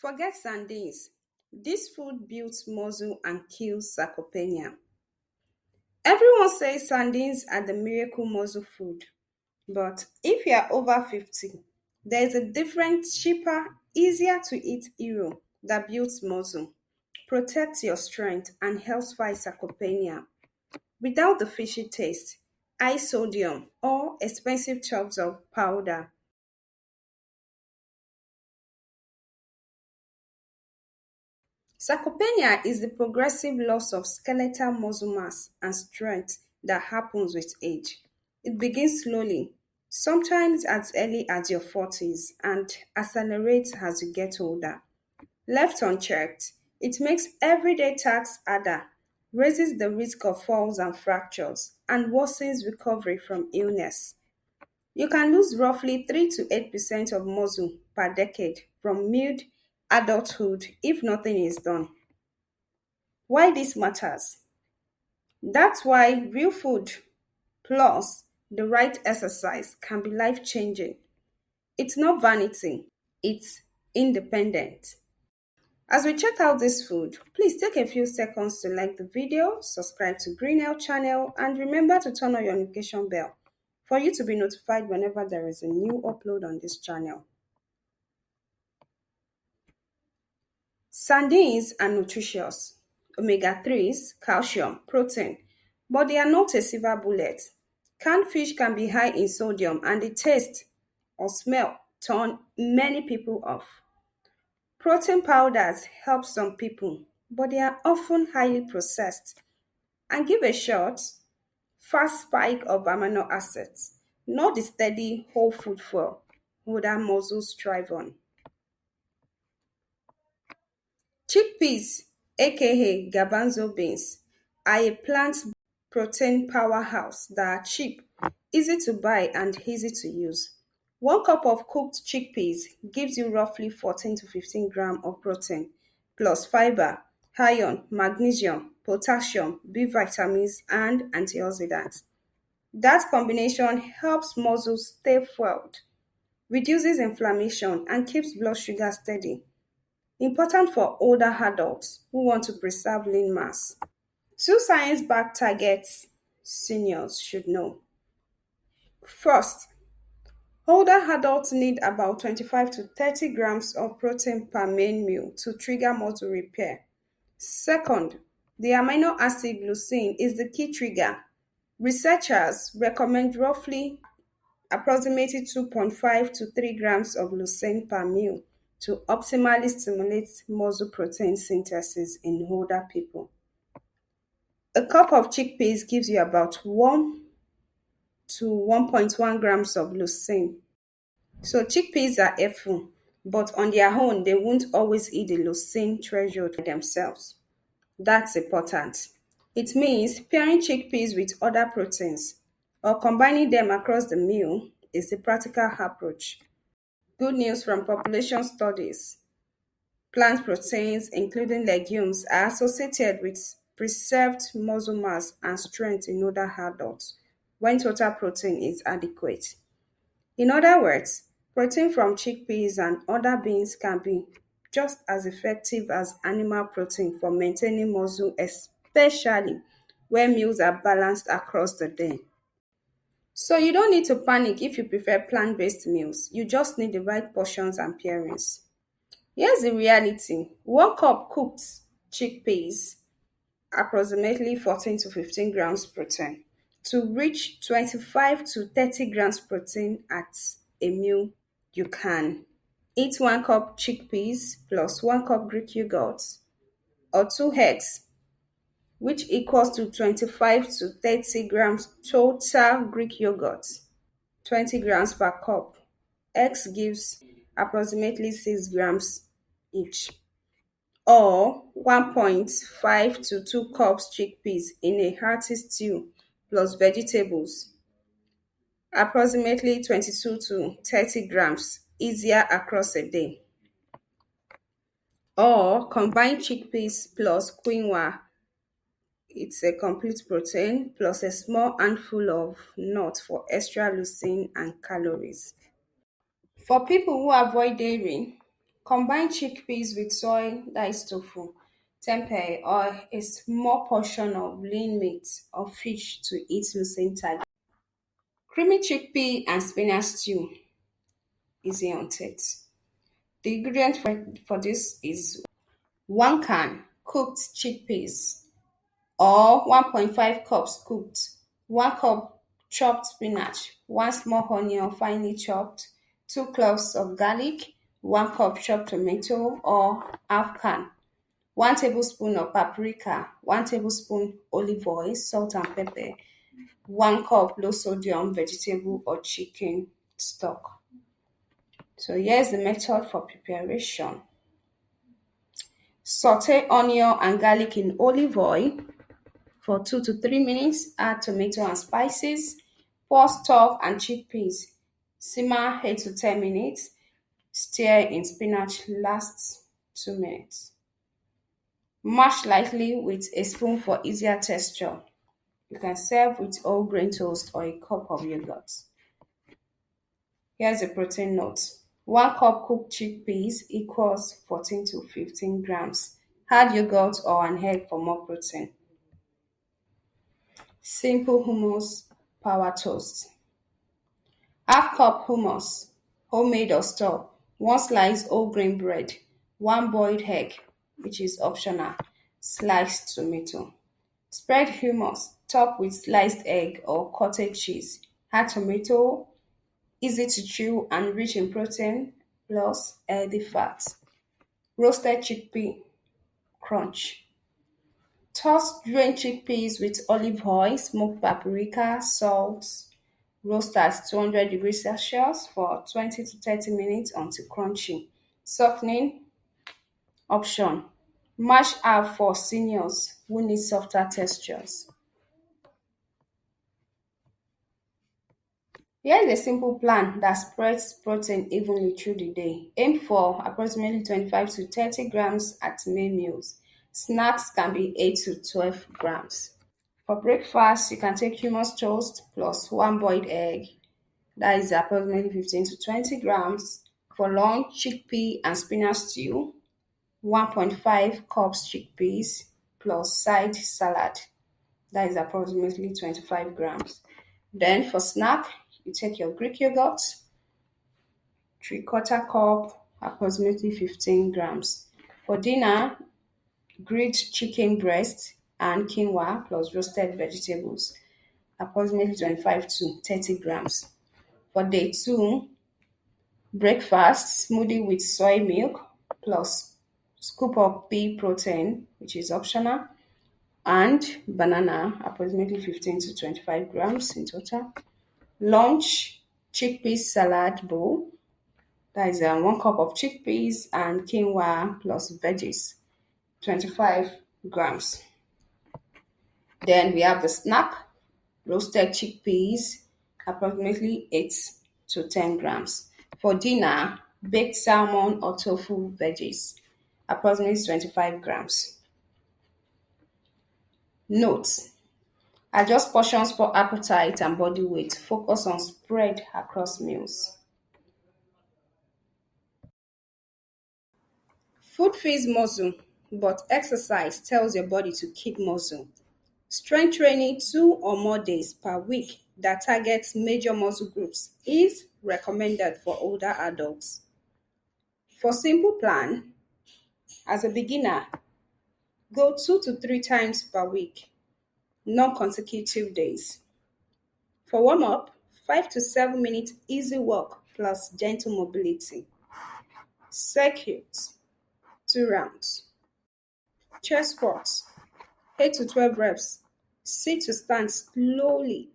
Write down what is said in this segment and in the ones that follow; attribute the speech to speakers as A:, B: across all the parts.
A: Forget sardines. This food builds muscle and kills sarcopenia. Everyone says sardines are the miracle muscle food, but if you are over 50, there is a different, cheaper, easier to eat hero that builds muscle, protects your strength, and helps fight sarcopenia without the fishy taste, high sodium, or expensive tubs of powder. Sarcopenia is the progressive loss of skeletal muscle mass and strength that happens with age. It begins slowly, sometimes as early as your 40s, and accelerates as you get older. Left unchecked, it makes everyday tasks harder, raises the risk of falls and fractures, and worsens recovery from illness. You can lose roughly 3 to 8% of muscle per decade from mid adulthood if nothing is done. Why this matters? That's why real food plus the right exercise can be life changing. It's not vanity, it's independent. As we check out this food, please take a few seconds to like the video, subscribe to Green Health channel, and remember to turn on your notification bell for you to be notified whenever there is a new upload on this channel. Sardines are nutritious, omega-3s, calcium, protein, but they are not a silver bullet. Canned fish can be high in sodium and the taste or smell turn many people off. Protein powders help some people, but they are often highly processed and give a short, fast spike of amino acids, not the steady whole food fuel that muscles thrive on. Chickpeas, aka garbanzo beans, are a plant protein powerhouse that are cheap, easy to buy, and easy to use. 1 cup of cooked chickpeas gives you roughly 14 to 15 grams of protein, plus fiber, iron, magnesium, potassium, B vitamins, and antioxidants. That combination helps muscles stay fueled, reduces inflammation, and keeps blood sugar steady. Important for older adults who want to preserve lean mass. Two science-backed targets seniors should know. First, older adults need about 25 to 30 grams of protein per main meal to trigger muscle repair. Second, the amino acid leucine is the key trigger. Researchers recommend roughly approximately 2.5 to 3 grams of leucine per meal to optimally stimulate muscle protein synthesis in older people. A cup of chickpeas gives you about 1 to 1.1 grams of leucine. So chickpeas are helpful, but on their own, they won't always hit the leucine threshold by themselves. That's important. It means pairing chickpeas with other proteins or combining them across the meal is the practical approach. Good news from population studies. Plant proteins, including legumes, are associated with preserved muscle mass and strength in older adults when total protein is adequate. In other words, protein from chickpeas and other beans can be just as effective as animal protein for maintaining muscle, especially when meals are balanced across the day. So you don't need to panic if you prefer plant-based meals. You just need the right portions and pairings. Here's the reality. 1 cup cooked chickpeas, approximately 14 to 15 grams protein. To reach 25 to 30 grams protein at a meal, you can eat 1 cup chickpeas plus 1 cup Greek yogurt or 2 eggs, which equals to 25 to 30 grams total Greek yogurt, 20 grams per cup. Eggs gives approximately 6 grams each, or 1.5 to 2 cups chickpeas in a hearty stew plus vegetables, approximately 22 to 30 grams, easier across a day. Or combine chickpeas plus quinoa. It's a complete protein plus a small handful of nuts for extra leucine and calories. For people who avoid dairy, Combine chickpeas with soy, that is tofu, tempeh, or a small portion of lean meat or fish to eat losing time. Creamy chickpea and spinach stew, easy on taste. The ingredient for this is 1 can cooked chickpeas or 1.5 cups cooked, 1 cup chopped spinach, 1 small onion finely chopped, 2 cloves of garlic, 1 cup chopped tomato or half can, 1 tablespoon of paprika, 1 tablespoon olive oil, salt and pepper, 1 cup low sodium vegetable or chicken stock. So here's the method for preparation. Saute onion and garlic in olive oil for 2 to 3 minutes. Add tomato and spices. Pour stock and chickpeas. Simmer 8 to 10 minutes. Stir in spinach last 2 minutes. Mash lightly with a spoon for easier texture. You can serve with whole grain toast or a cup of yogurt. Here's a protein note. 1 cup cooked chickpeas equals 14 to 15 grams. Add yogurt or an egg for more protein. Simple hummus power toast. Half cup hummus, homemade or store. 1 slice whole grain bread. 1 boiled egg, which is optional. Sliced tomato. Spread hummus, top with sliced egg or cottage cheese. Add tomato, easy to chew and rich in protein plus healthy fats. Roasted chickpea crunch. Toss drained chickpeas with olive oil, smoked paprika, salt. Roast at 200 degrees Celsius for 20 to 30 minutes until crunchy. Softening option. Mash up for seniors who need softer textures. Here is a simple plan that spreads protein evenly through the day. Aim for approximately 25 to 30 grams at main meals. Snacks can be 8 to 12 grams. For breakfast, you can take hummus toast plus 1 boiled egg. That is approximately 15 to 20 grams. For lunch, chickpea and spinach stew, 1.5 cups chickpeas plus side salad. That is approximately 25 grams. Then for snack, you take your Greek yogurt, 3/4 cup, approximately 15 grams. For dinner, grilled chicken breast and quinoa plus roasted vegetables, approximately 25 to 30 grams. For day 2, breakfast, smoothie with soy milk plus scoop of pea protein, which is optional, and banana, approximately 15 to 25 grams in total. Lunch, chickpea salad bowl, that is 1 cup of chickpeas and quinoa plus veggies, 25 grams. Then we have the snack, roasted chickpeas, approximately 8 to 10 grams. For dinner, baked salmon or tofu veggies, approximately 25 grams. Note: adjust portions for appetite and body weight. Focus on spread across meals. Food feeds muscle, but exercise tells your body to keep muscle. Strength training 2 or more days per week that targets major muscle groups is recommended for older adults. For simple plan, as a beginner, go 2 to 3 times per week, non-consecutive days. For warm-up, 5 to 7 minutes easy walk plus gentle mobility. Circuit, 2 rounds. Chest squats, 8 to 12 reps. Sit to stand slowly.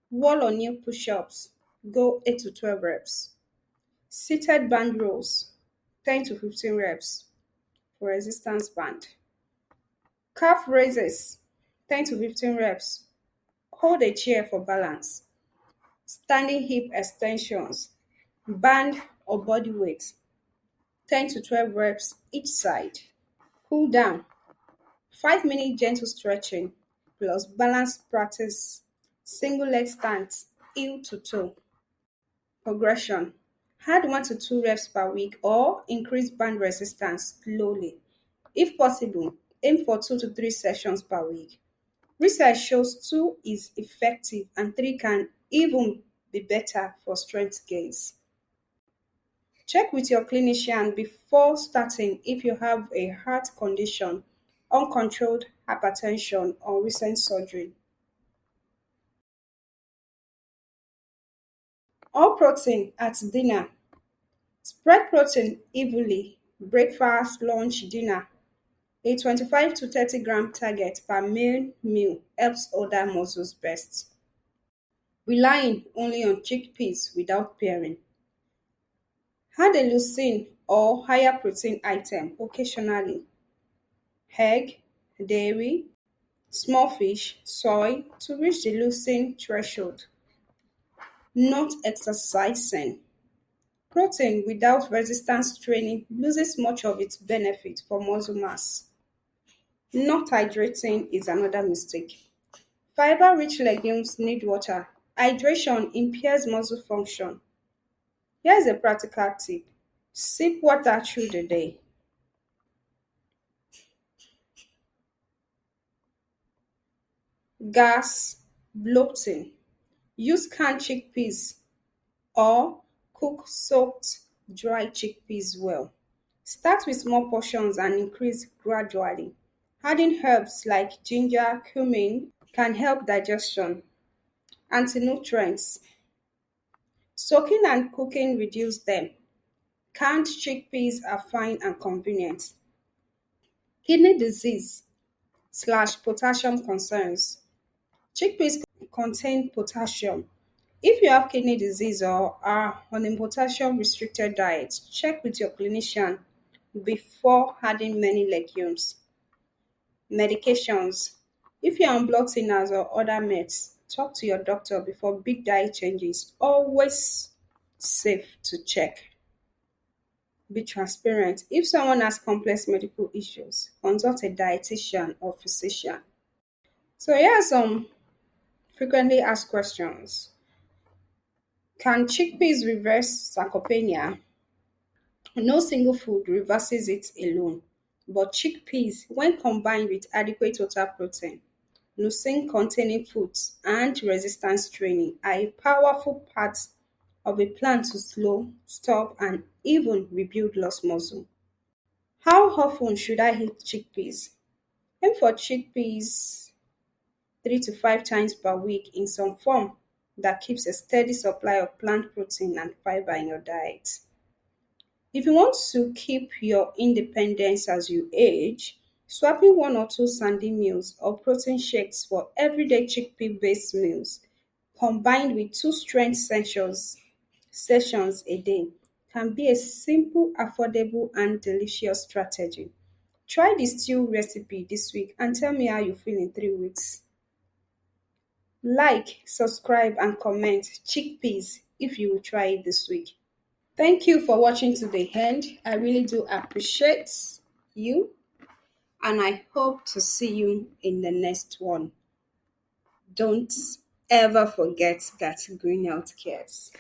A: Wall or knee push-ups, go 8 to 12 reps. Seated band rows, 10 to 15 reps for resistance band. Calf raises, 10 to 15 reps. Hold a chair for balance. Standing hip extensions, band or body weight, 10 to 12 reps each side. Cool down, 5-minute gentle stretching plus balance practice, single leg stance, heel to toe. Progression: Add 1 to 2 reps per week or increase band resistance slowly. If possible, aim for 2 to 3 sessions per week. Research shows 2 is effective and 3 can even be better for strength gains. Check with your clinician before starting if you have a heart condition, uncontrolled hypertension, or recent surgery. All protein at dinner. Spread protein evenly. Breakfast, lunch, dinner. A 25 to 30 gram target per meal helps other muscles best. Relying only on chickpeas without pairing. Add a leucine or higher protein item occasionally. Egg, dairy, small fish, soy to reach the leucine threshold. Not exercising. Protein without resistance training loses much of its benefit for muscle mass. Not hydrating is another mistake. Fiber-rich legumes need water. Hydration impairs muscle function. Here's a practical tip. Sip water through the day. Gas, bloating. Use canned chickpeas or cook soaked dry chickpeas well. Start with small portions and increase gradually. Adding herbs like ginger, cumin can help digestion. Anti-nutrients. Soaking and cooking reduce them. Canned chickpeas are fine and convenient. Kidney disease slash potassium concerns. Chickpeas contain potassium. If you have kidney disease or are on a potassium restricted diet, check with your clinician before adding many legumes. Medications. If you're on blood thinners or other meds, talk to your doctor before big diet changes. Always safe to check. Be transparent. If someone has complex medical issues, consult a dietitian or physician. So here are some frequently asked questions. Can chickpeas reverse sarcopenia? No single food reverses it alone, but chickpeas, when combined with adequate total protein, leucine-containing foods, and resistance training, are a powerful part of a plan to slow, stop, and even rebuild lost muscle. How often should I eat chickpeas? Aim for chickpeas 3 to 5 times per week in some form that keeps a steady supply of plant protein and fiber in your diet. If you want to keep your independence as you age, swapping 1 or 2 Sardine meals or protein shakes for everyday chickpea-based meals, combined with 2 strength sessions a day, can be a simple, affordable, and delicious strategy. Try the stew recipe this week and tell me how you feel in 3 weeks. Like, subscribe, and comment chickpeas if you will try it this week. Thank you for watching to the end. I really do appreciate you, and I hope to see you in the next one. Don't ever forget that green health cares.